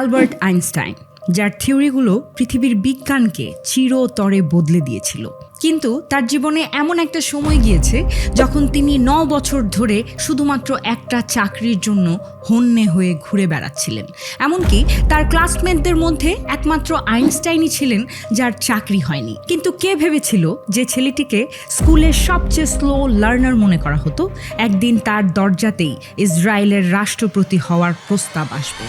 Albert Einstein, যার থিওরিগুলো পৃথিবীর বিজ্ঞানকে চিরতরে বদলে দিয়েছিল। কিন্তু তার জীবনে এমন একটা সময় গিয়েছে যখন তিনি 9 বছর ধরে শুধুমাত্র একটা চাকরির জন্য হন্যে হয়ে ঘুরে বেড়াচ্ছিলেন। এমনকি তার ক্লাসমেটদের মধ্যে একমাত্র আইনস্টাইনই ছিলেন যার চাকরি হয়নি। কিন্তু কে ভেবেছিল যে ছেলেটিকে স্কুলের সবচেয়ে স্লো লার্নার মনে করা হতো, একদিন তার দরজাতেই ইসরায়েলের রাষ্ট্রপতি হওয়ার প্রস্তাব আসবে।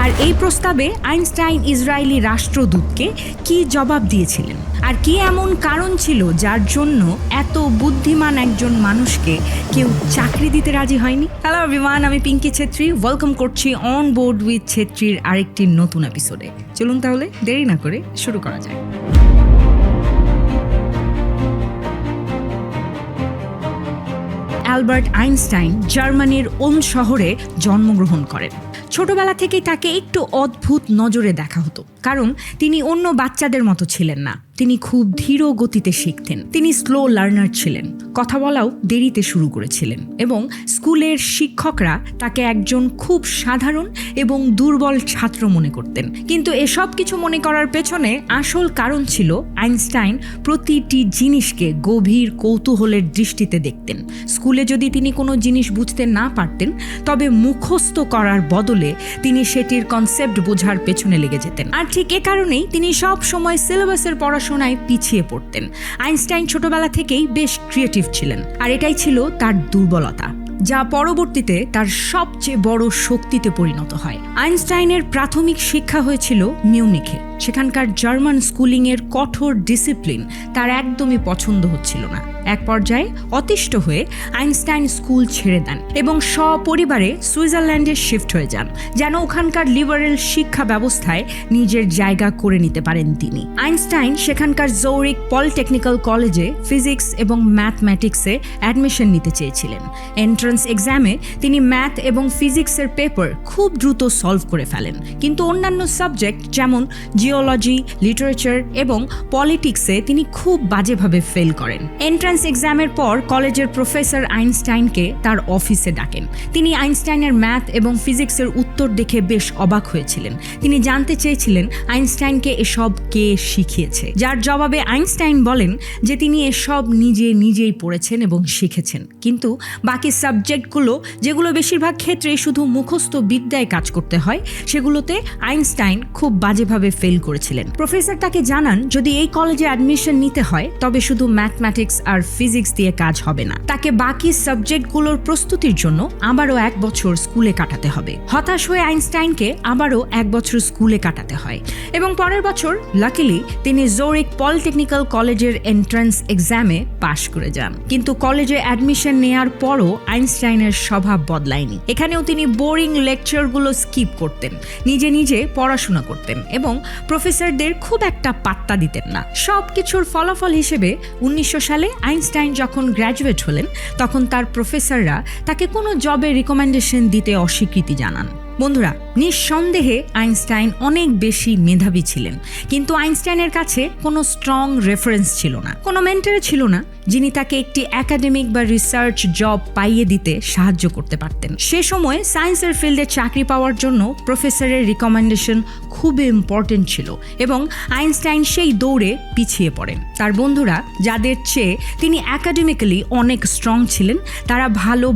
আর এই প্রস্তাবে আইনস্টাইন ইসরায়েলি রাষ্ট্রদূতকে কি জবাব দিয়েছিলেন, আর কি এমন কারণ ছিল যার জন্য এত বুদ্ধিমান একজন মানুষকে কেউ চাকরি দিতে রাজি হয়নি? হ্যালো এভরিওয়ান, আমি পিঙ্কি ছেত্রী, ওয়েলকাম করছি অন বোর্ড উইথ ছেত্রীর আরেকটি নতুন এপিসোডে। চলুন তাহলে দেরি না করে শুরু করা যায়। অ্যালবার্ট আইনস্টাইন জার্মানির ওলন শহরে জন্মগ্রহণ করেন। ছোটবেলা থেকেই তাকে একটু অদ্ভুত নজরে দেখা হতো, কারণ তিনি অন্য বাচ্চাদের মতো ছিলেন না। তিনি খুব ধীর গতিতে শিখতেন। তিনি স্লো লার্নার ছিলেন, কথা বলাও দেরিতে শুরু করেছিলেন, এবং স্কুলের শিক্ষকরা তাকে একজন খুব সাধারণ এবং দুর্বল ছাত্র মনে করতেন। কিন্তু এসব কিছু মনে করার পেছনে আসল কারণ ছিল আইনস্টাইন প্রতিটি জিনিসকে গভীর কৌতূহলের দৃষ্টিতে দেখতেন। স্কুলে যদি তিনি কোনো জিনিস বুঝতে না পারতেন, তবে মুখস্থ করার বদলে তিনি সেটির কনসেপ্ট বোঝার পেছনে লেগে যেতেন। আর ঠিক এ কারণেই তিনি সব সময় সিলেবাসের পড়াশোনায় পিছিয়ে পড়তেন। আইনস্টাইন ছোটবেলা থেকেই বেশ ক্রিয়েটিভ ছিলেন, আর এটাই ছিল তার দুর্বলতা, যা পরবর্তীতে তার সবচেয়ে বড় শক্তিতে পরিণত হয়। আইনস্টাইনের প্রাথমিক শিক্ষা হয়েছিল মিউনিখে। সেখানকার জার্মান স্কুলিংয়ের কঠোর ডিসিপ্লিন তার একদমই পছন্দ হচ্ছিল না। এক পর্যায়ে অতিষ্ঠ হয়ে আইনস্টাইন স্কুল ছেড়ে দেন এবং সপরিবারে সুইজারল্যান্ডে শিফট হয়ে যান, যেন ওখানকার লিবারেল শিক্ষা ব্যবস্থায় নিজের জায়গা করে নিতে পারেন তিনি। আইনস্টাইন সেখানকার জৌরিক পলিটেকনিক্যাল কলেজে ফিজিক্স এবং ম্যাথমেটিক্সে অ্যাডমিশন নিতে চেয়েছিলেন। এন্ট্রান্স এক্সামে তিনি ম্যাথ এবং ফিজিক্সের পেপার খুব দ্রুত সলভ করে ফেলেন, কিন্তু অন্যান্য সাবজেক্ট যেমন জিওলজি, লিটারেচার এবং পলিটিক্সে তিনি খুব বাজেভাবে ফেল করেন। এন্ট্রান্স এক্সামের পর কলেজের প্রফেসর আইনস্টাইনকে তার অফিসে ডাকেন। তিনি আইনস্টাইনের ম্যাথ এবং ফিজিক্সের উত্তর দেখে বেশ অবাক হয়েছিলেন। তিনি জানতে চেয়েছিলেন আইনস্টাইনকে এসব কে শিখিয়েছে, যার জবাবে আইনস্টাইন বলেন যে তিনি এসব নিজেই পড়েছেন এবং শিখেছেন, কিন্তু বাকি সাবজেক্টগুলো, যেগুলো বেশিরভাগ ক্ষেত্রে শুধু মুখস্থ বিদ্যায় কাজ করতে হয়, সেগুলোতে আইনস্টাইন খুব বাজেভাবে ফেল করেছিলেন। প্রফেসর তাকে জানান যদি এই কলেজে অ্যাডমিশন নিতে হয় তবে শুধু ম্যাথমেটিক্স আর ফিজিক্স দিয়ে কাজ হবে না, তাকে বাকি সাবজেক্টগুলোর প্রস্তুতির জন্য আবারও 1 বছর স্কুলে কাটাতে হবে। হতাশ হয়ে আইনস্টাইনকে আবারও 1 বছর স্কুলে কাটাতে হয়, এবং পরের বছর লাকিলি তিনি জৌরিক পলিটেকনিক্যাল কলেজের এন্ট্রান্স এক্সামে পাশ করে যান। কিন্তু কলেজে অ্যাডমিশন নেয়ার পরও আইনস্টাইনের স্বভাব বদলায়নি। এখানেও তিনি বোরিং লেকচারগুলো স্কিপ করতেন, নিজে পড়াশোনা করতেন এবং প্রফেসরদের খুব একটা পাত্তা দিতেন না। সবকিছুর ফলাফল হিসেবে 1900 সালে আইনস্টাইন যখন গ্র্যাজুয়েট হলেন, তখন তার প্রফেসররা তাকে কোনো জবে রিকমেন্ডেশন দিতে অস্বীকৃতি জানান। বন্ধুরা, নিঃসন্দেহে আইনস্টাইন অনেক বেশি মেধাবী ছিলেন, কিন্তু আইনস্টাইনের কাছে কোনো স্ট্রং রেফারেন্স ছিল না, কোনো মেন্টর ছিল না যিনি তাকে একটি একাডেমিক বা রিসার্চ জব পাইয়ে দিতে সাহায্য করতে পারতেন। সে সময় সায়েন্সের ফিল্ডে চাকরি পাওয়ার জন্য প্রফেসরের রিকমেন্ডেশন খুবই ইম্পর্টেন্ট ছিল, এবং আইনস্টাইন সেই দৌড়ে পিছিয়ে পড়েন। তার বন্ধুরা, যাদের চেয়ে তিনি একাডেমিক্যালি অনেক স্ট্রং ছিলেন, তারা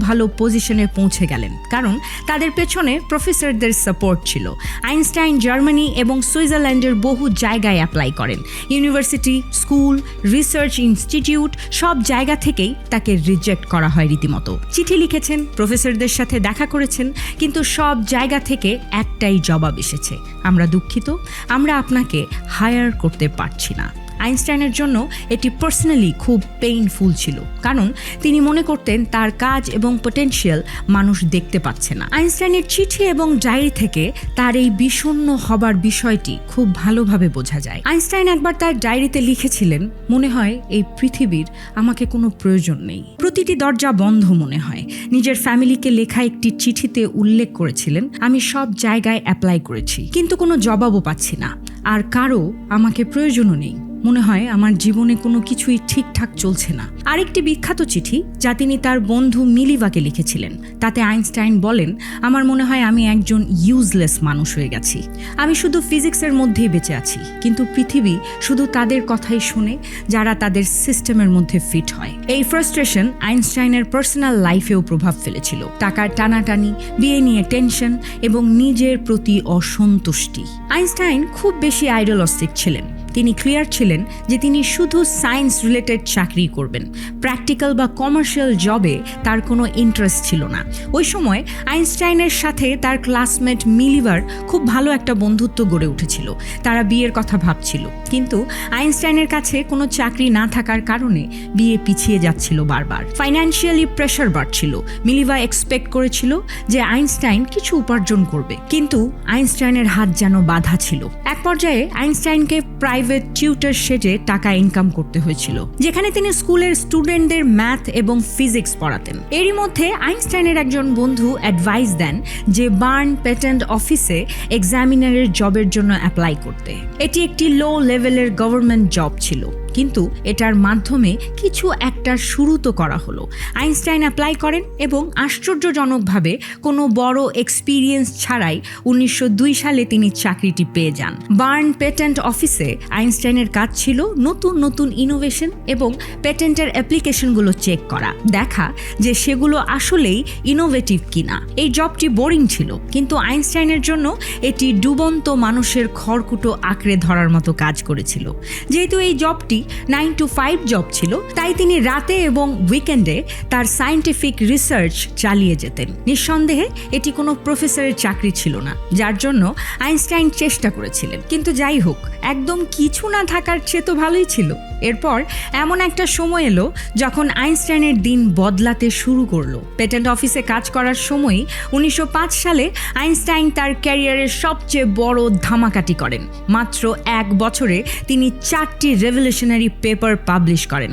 ভালো পজিশনে পৌঁছে গেলেন, কারণ তাদের পেছনে প্রফেসরদের সাপোর্ট ছিল। আইনস্টাইন জার্মানি এবং সুইজারল্যান্ডের বহু জায়গায় অ্যাপ্লাই করেন। ইউনিভার্সিটি, স্কুল, রিসার্চ ইনস্টিটিউট, সব জায়গা থেকেই তাকে রিজেক্ট করা হয় রীতিমতো। চিঠি লিখেছেন, প্রফেসরদের সাথে দেখা করেছেন, কিন্তু সব জায়গা থেকে একটাই জবাব এসেছে, আমরা দুঃখিত, আমরা আপনাকে হায়ার করতে পারছি না। আইনস্টাইনের জন্য এটি পার্সোনালি খুব পেইনফুল ছিল, কারণ তিনি মনে করতেন তার কাজ এবং পটেনশিয়াল মানুষ দেখতে পাচ্ছে না। আইনস্টাইনের চিঠি এবং ডায়েরি থেকে তার এই বিষণ্ণ হবার বিষয়টি খুব ভালোভাবে বোঝা যায়। আইনস্টাইন একবার তার ডায়েরিতে লিখেছিলেন, মনে হয় এই পৃথিবীর আমাকে কোনো প্রয়োজন নেই, প্রতিটি দরজা বন্ধ মনে হয়। নিজের ফ্যামিলিকে লেখা একটি চিঠিতে উল্লেখ করেছিলেন, আমি সব জায়গায় অ্যাপ্লাই করেছি, কিন্তু কোনো জবাবও পাচ্ছি না, আর কারো আমাকে প্রয়োজনও নেই। মনে হয় আমার জীবনে কোনো কিছুই ঠিকঠাক চলছে না। আরেকটি বিখ্যাত চিঠি যা তিনি তার বন্ধু মিলিভাকে লিখেছিলেন, তাতে আইনস্টাইন বলেন, আমার মনে হয় আমি একজন ইউজলেস মানুষ হয়ে গেছি। আমি শুধু ফিজিক্সের মধ্যেই বেঁচে আছি, কিন্তু পৃথিবী শুধু তাদের কথাই শুনে যারা তাদের সিস্টেমের মধ্যে ফিট হয়। এই ফ্রাস্ট্রেশন আইনস্টাইনের পার্সোনাল লাইফেও প্রভাব ফেলেছিল। টাকার টানাটানি, বিয়ে নিয়ে টেনশন এবং নিজের প্রতি অসন্তুষ্টি। আইনস্টাইন খুব বেশি আইডিয়ালিস্টিক ছিলেন। তিনি ক্লিয়ার ছিলেন যে তিনি শুধু সায়েন্স রিলেটেড চাকরি করবেন, প্র্যাকটিক্যাল বা কমার্শিয়াল জবে তার কোনো ইন্টারেস্ট ছিল না। ওই সময় আইনস্টাইনের সাথে তার ক্লাসমেট মিলিভার খুব ভালো একটা বন্ধুত্ব গড়ে উঠেছিল। তারা বিয়ের কথা ভাবছিল, কিন্তু আইনস্টাইনের কাছে কোনো চাকরি না থাকার কারণে বিয়ে পিছিয়ে যাচ্ছিল বারবার। ফাইন্যান্সিয়ালি প্রেশার বাড়ছিল। মিলিভা এক্সপেক্ট করেছিল যে আইনস্টাইন কিছু উপার্জন করবে, কিন্তু আইনস্টাইনের হাত যেন বাধা ছিল। এক পর্যায়ে আইনস্টাইনকে প্রাইভেট টিউটর সেজে টাকা ইনকাম করতে হয়েছিল, যেখানে তিনি স্কুলের স্টুডেন্টদের ম্যাথ এবং ফিজিক্স পড়াতেন। এরই মধ্যে আইনস্টাইনের একজন বন্ধু অ্যাডভাইস দেন যে বার্ন পেটেন্ট অফিসে এক্সামিনারের জবের জন্য অ্যাপ্লাই করতে। এটি একটি লো লেভেলের গভর্নমেন্ট জব ছিল, কিন্তু এটার মাধ্যমে কিছু একটা শুরু তো করা হলো। আইনস্টাইন অ্যাপ্লাই করেন এবং আশ্চর্যজনকভাবে কোনো বড় এক্সপিরিয়েন্স ছাড়াই 1902 সালে তিনি চাকরিটি পেয়ে যান। বার্ন পেটেন্ট অফিসে আইনস্টাইনের কাজ ছিল নতুন নতুন ইনোভেশন এবং পেটেন্টের অ্যাপ্লিকেশনগুলো চেক করা, দেখা যে সেগুলো আসলেই ইনোভেটিভ কিনা। এই জবটি বোরিং ছিল, কিন্তু আইনস্টাইনের জন্য এটি ডুবন্ত মানুষের খড়কুটো আঁকড়ে ধরার মতো কাজ করেছিল। যেহেতু এই জবটি 9 to 5 জব ছিল, তাই তিনি রাতে এবং উইকেন্ডে তার সায়েন্টিফিক রিসার্চ চালিয়ে যেতেন। নিঃসন্দেহে এটি কোনো প্রফেসরের চাকরি ছিল না, যার জন্য আইনস্টাইন চেষ্টা করেছিলেন। কিন্তু যাই হোক, একদম কিছু না থাকার চেয়ে তো ভালোই ছিল। এরপর এমন একটা সময় এলো যখন আইনস্টাইনের দিন বদলাতে শুরু করলো। পেটেন্ট অফিসে কাজ করার সময়ই 1905 সালে আইনস্টাইন তার ক্যারিয়ারের সবচেয়ে বড় ধামাকাটি করেন। মাত্র 1 বছরে তিনি 4টি রেভলিউশনারি পেপার পাবলিশ করেন,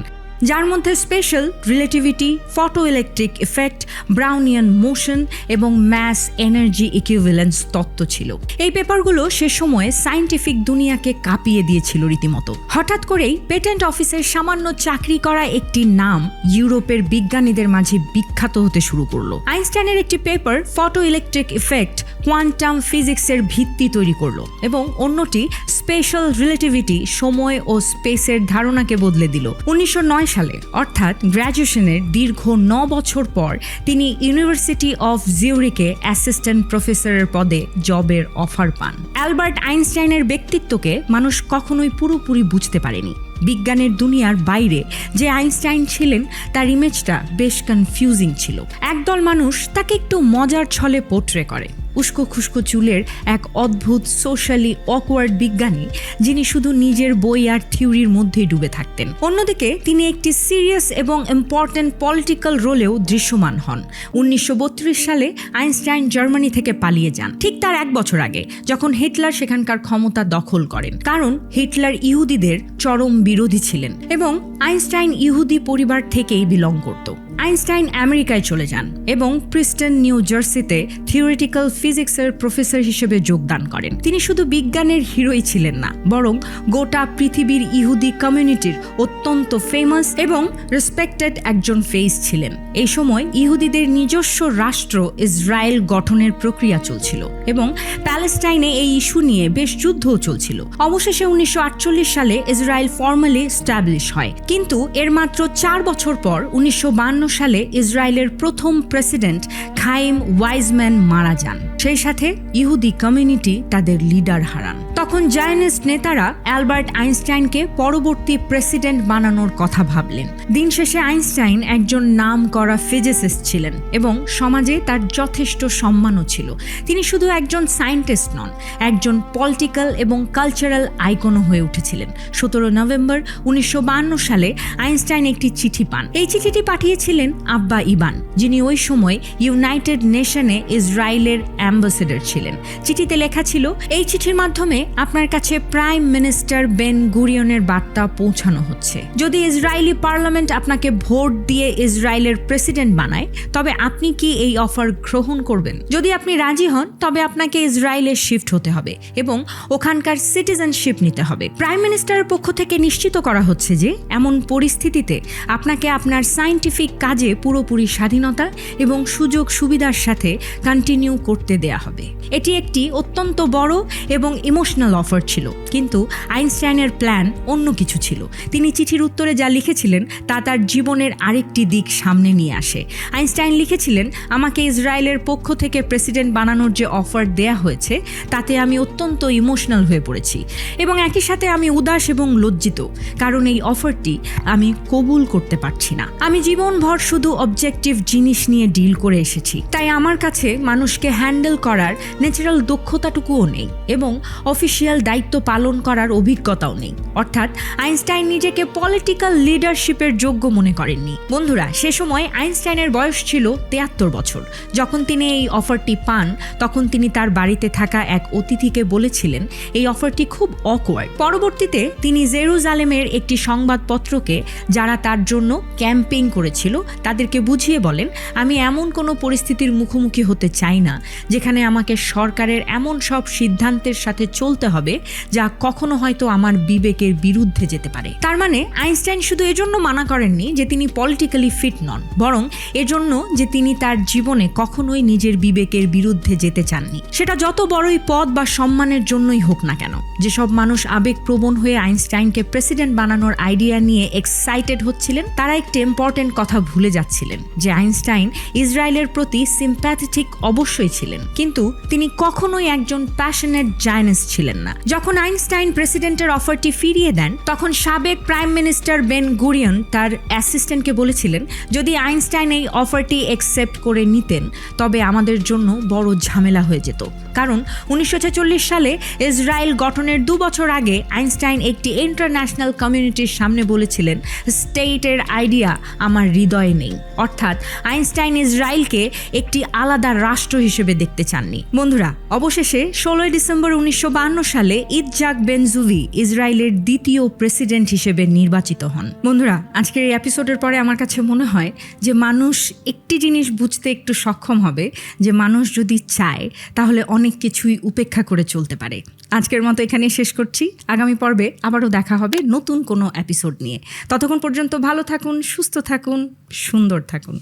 যার মধ্যে special relativity, photo electric effect, Brownian motion এবং ম্যাস এনার্জি ইকুইভ্যালেন্স তত্ত্ব ছিল। এই পেপারগুলো সে সময়ে সায়েন্টিফিক দুনিয়াকে কাঁপিয়ে দিয়েছিল রীতিমতো। হঠাৎ করেই পেটেন্ট অফিসের সামান্য চাকরি করা একটি নাম ইউরোপের বিজ্ঞানীদের মাঝে বিখ্যাত হতে শুরু করলো। আইনস্টাইনের একটি paper photo electric effect quantum ফিজিক্সের ভিত্তি তৈরি করলো এবং অন্যটি স্পেশাল রিলেটিভিটি সময় ও স্পেসের ধারণাকে বদলে দিল। 1909 সালে অর্থাৎ গ্র্যাজুয়েশনের দীর্ঘ 9 বছর পর তিনি ইউনিভার্সিটি অফ জিউরিকে অ্যাসিস্ট্যান্ট প্রফেসরের পদে জবের অফার পান। অ্যালবার্ট আইনস্টাইনের ব্যক্তিত্বকে মানুষ কখনোই পুরোপুরি বুঝতে পারেনি। বিজ্ঞানের দুনিয়ার বাইরে যে আইনস্টাইন ছিলেন তার ইমেজটা বেশ কনফিউজিং ছিল। একদল মানুষ তাকে একটু মজার ছলে পোর্ট্রে করে, উস্কো খুস্কো চুলের এক অদ্ভুত সোশ্যালি অকওয়ার্ড বিজ্ঞানী যিনি শুধু নিজের বই আর থিওরির মধ্যেই ডুবে থাকতেন। অন্যদিকে তিনি একটি সিরিয়াস এবং ইম্পর্ট্যান্ট পলিটিক্যাল রোলেও দৃশ্যমান হন। 1932 সালে আইনস্টাইন জার্মানি থেকে পালিয়ে যান, ঠিক তার 1 বছর আগে, যখন হিটলার সেখানকার ক্ষমতা দখল করেন। কারণ হিটলার ইহুদিদের চরম বিরোধী ছিলেন এবং আইনস্টাইন ইহুদি পরিবার থেকেই বিলং করত। আইনস্টাইন আমেরিকায় চলে যান এবং প্রিস্টন, নিউ জার্সিতে থিওরিটিক্যাল ফিজিক্সের প্রফেসর হিসেবে যোগদান করেন। তিনি শুধু বিজ্ঞানের হিরোই ছিলেন না, বরং গোটা পৃথিবীর ইহুদি কমিউনিটির অত্যন্ত ফেমাস এবং রেসপেক্টেড একজন ফেস ছিলেন। এই সময় ইহুদিদের নিজস্ব রাষ্ট্র ইসরায়েল গঠনের প্রক্রিয়া চলছিল এবং প্যালেস্টাইনে এই ইস্যু নিয়ে বেশ যুদ্ধও চলছিল। অবশেষে 1948 সালে ইসরায়েল ফর্মালি স্ট্যাবলিশ হয়, কিন্তু এর মাত্র 4 বছর পর 1952 সালে ইসরায়েলের প্রথম প্রেসিডেন্ট খাইম ওয়াইজম্যান মারা যান। সেই সাথে ইহুদি কমিউনিটি তাদের লিডার হারান। তখন জায়নিস্ট নেতারা অ্যালবার্ট আইনস্টাইনকে পরবর্তী প্রেসিডেন্ট বানানোর কথা ভাবলেন। দিন শেষে আইনস্টাইন একজন নাম করা ফিজিসিস্ট ছিলেন এবং সমাজে তার যথেষ্ট সম্মানও ছিল। তিনি শুধু একজন সায়েন্টিস্ট নন, একজন পলিটিক্যাল এবং কালচারাল আইকনও হয়ে উঠেছিলেন। 17 নভেম্বর 1952 সালে আইনস্টাইন একটি চিঠি পান। এই চিঠিটি পাঠিয়েছিলেন আব্বা ইবান, যিনি ওই সময় ইউনাইটেড নেশনে ইসরায়েলের অ্যাম্বাসেডর ছিলেন। চিঠিতে লেখা ছিল, এই চিঠির মাধ্যমে আপনার কাছে প্রাইম মিনিস্টার বেন গুরিয়নের বার্তা পৌঁছানো হচ্ছে। যদি ইসরায়েলি পার্লামেন্ট আপনাকে ভোট দিয়ে ইসরায়েলের প্রেসিডেন্ট বানায়, তবে আপনি কি এই অফার গ্রহণ করবেন? যদি আপনি রাজি হন, তবে আপনাকে ইসরায়েলে শিফট হতে হবে এবং ওখানকার সিটিজেনশিপ নিতে হবে। প্রাইম মিনিস্টারের পক্ষ থেকে নিশ্চিত করা হচ্ছে যে এমন পরিস্থিতিতে আপনাকে আপনার সায়েন্টিফিক কাজে পুরোপুরি স্বাধীনতা এবং সুযোগ সুবিধার সাথে কন্টিনিউ করতে দেয়া হবে। এটি একটি অত্যন্ত বড় এবং ইমোশনাল অফার ছিল, কিন্তু আইনস্টাইনের প্ল্যান অন্য কিছু ছিল। তিনি চিঠির উত্তরে যা লিখেছিলেন তা তার জীবনের আরেকটি দিক সামনে নিয়ে আসে। আইনস্টাইন লিখেছিলেন, আমাকে ইসরায়েলের পক্ষ থেকে প্রেসিডেন্ট বানানোর যে অফার দেয়া হয়েছে তাতে আমি অত্যন্ত ইমোশনাল হয়ে পড়েছি এবং একই সাথে আমি উদাস এবং লজ্জিত, কারণ এই অফারটি আমি কবুল করতে পারছি না। আমি জীবনভর শুধু অবজেক্টিভ জিনিস নিয়ে ডিল করে এসেছি, তাই আমার কাছে মানুষকে হ্যান্ডেল করার ন্যাচারাল দক্ষতাটুকুও নেই এবং অফিসিয়াল দায়িত্ব পালন করার অভিজ্ঞতাও নেই। অর্থাৎ আইনস্টাইন নিজেকে পলিটিক্যাল লিডারশিপের যোগ্য মনে করেননি। বন্ধুরা, সে সময় আইনস্টাইনের বয়স ছিল 73 বছর। যখন তিনি এই অফারটি পান, তখন তিনি তার বাড়িতে থাকা এক অতিথিকে বলেছিলেন এই অফারটি খুব অকওয়ার্ড। পরবর্তীতে তিনি জেরুজালেমের একটি সংবাদপত্রকে, যারা তার জন্য ক্যাম্পেইন করেছিল, তাদেরকে বুঝিয়ে বলেন, আমি এমন কোনো পরিস্থিতির মুখোমুখি হতে চাই না যেখানে আমাকে সরকারের এমন সব সিদ্ধান্তের সাথে চলতে হবে যা কখনো হয়তো আমার বিবেকের বিরুদ্ধে যেতে পারে। তার মানে আইনস্টাইন শুধু এজন্য মানা করেননি যে তিনি পলিটিক্যালি ফিট নন, বরং এজন্য যে তিনি তার জীবনে কখনোই নিজের বিবেকের বিরুদ্ধে যেতে চাননি, সেটা যত বড়ই পদ বা সম্মানের জন্যই হোক না কেন। যেসব মানুষ আবেগপ্রবণ হয়ে আইনস্টাইনকে প্রেসিডেন্ট বানানোর আইডিয়া নিয়ে এক্সাইটেড হচ্ছিলেন, তারা একটি ইম্পর্টেন্ট কথা ভুলে যাচ্ছিলেন যে আইনস্টাইন ইসরায়েলের প্রতি সিম্প্যাথেটিক অবশ্যই ছিলেন, কিন্তু তিনি কখনোই একজন প্যাশনেট জায়নেস ছিলেন না। যখন আইনস্টাইন প্রেসিডেন্টের অফারটি ফিরিয়ে দেন, তখন সাবেক প্রাইম মিনিস্টার বেন গুরিয়ন তার অ্যাসিস্ট্যান্টকে বলেছিলেন, যদি আইনস্টাইন এই অফারটি অ্যাকসেপ্ট করে নিতেন তবে আমাদের জন্য বড় ঝামেলা হয়ে যেত, কারণ 1946 সালে ইসরায়েল গঠনের 2 বছর আগে আইনস্টাইন একটি ইন্টারন্যাশনাল কমিউনিটির সামনে বলেছিলেন, স্টেটের আইডিয়া আমার হৃদয়ে নেই। অর্থাৎ আইনস্টাইন ইসরায়েলকে একটি আলাদা রাষ্ট্র হিসেবে দেখতে চাননি। বন্ধুরা, অবশেষে 16 ডিসেম্বর 1952 সালে ইৎজাক বেনজুভি ইসরায়েলের দ্বিতীয় প্রেসিডেন্ট হিসেবে নির্বাচিত হন। বন্ধুরা, আজকের এই এপিসোডের পরে আমার কাছে মনে হয় যে মানুষ একটি জিনিস বুঝতে একটু সক্ষম হবে, যে মানুষ যদি চায় তাহলে অনেক কিছুই উপেক্ষা করে চলতে পারে। আজকের মতো এখানে শেষ করছি। আগামী পর্বে আবারও দেখা হবে নতুন কোনো এপিসোড নিয়ে। ততক্ষণ পর্যন্ত ভালো থাকুন, সুস্থ থাকুন, সুন্দর থাকুন।